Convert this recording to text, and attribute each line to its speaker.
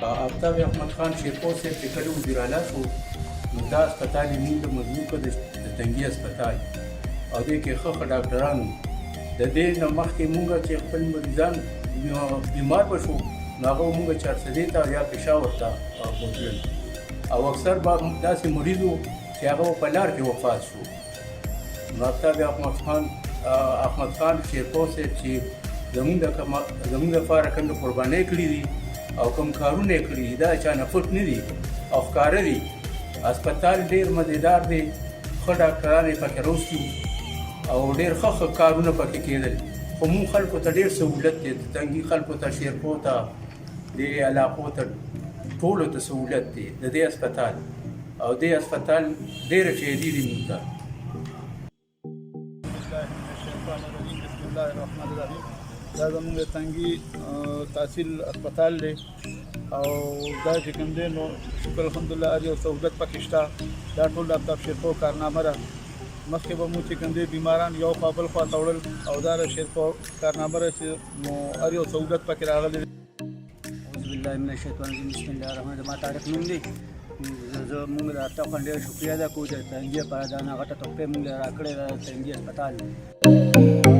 Speaker 1: آفتاب احمد خان شیرپور صاحب چې کله وزیر اعلی شو نو دا هسپتال یې موږ ته مضبوط کړ د تنګي هسپتال او دې کې ښه ښه ډاکټران وو. د دې نه مخکې موږ چې خپل مریضان بیمار به شو نو هغه موږ چارسدې ته یا پېښور ته بوتلل او اکثر به داسې مریض وو چې هغه په لار کې وفات شو. نو آفتاب احمد خان شیرپور صاحب چې زموږ لپاره کوم قربانۍ کړي دي او کوم کارونه یې کړي دي دا چا نه پټ نه دي او ښکاره دي. هسپتال ډېر مزېدار دی، ښه ډاکټران یې پکې روستي او ډېر ښه کارونه پکې کېدل. خو مونږ خلکو ته ډېر سهولت دی، د تنګي خلکو ته، شیرپور ته، دې علاقو ته ټولو ته سهولت دی د دې هسپتال او دې هسپتال ډېره فایدې دي مونږ ته.
Speaker 2: بسم الله الرحمن الرحیم. دا زموږ د تنګي تحصیل هسپتال دی او دا چې کوم دی نو شکر الحمدلله هر یو سهولت پکې شته. دا ټول د آفتاب شیرپور کارنامه ده. مخکې به مو چې کوم دی بیماران یو خوا بل خوا ته وړل او دا د شیرپور کارنامه ده چې نو هر یو سهولت پکې راغلی دی.
Speaker 3: اعوذ بالله من الشیطان الرجیم. بسم الله الرحمن الرحیم. ما طارق نوم دی. موږ د آفتاب خان ډېر شکریه ادا کوو چې د تنګي لپاره دا غټه تحفې موږ له راکړې ده د تنګي هسپتال.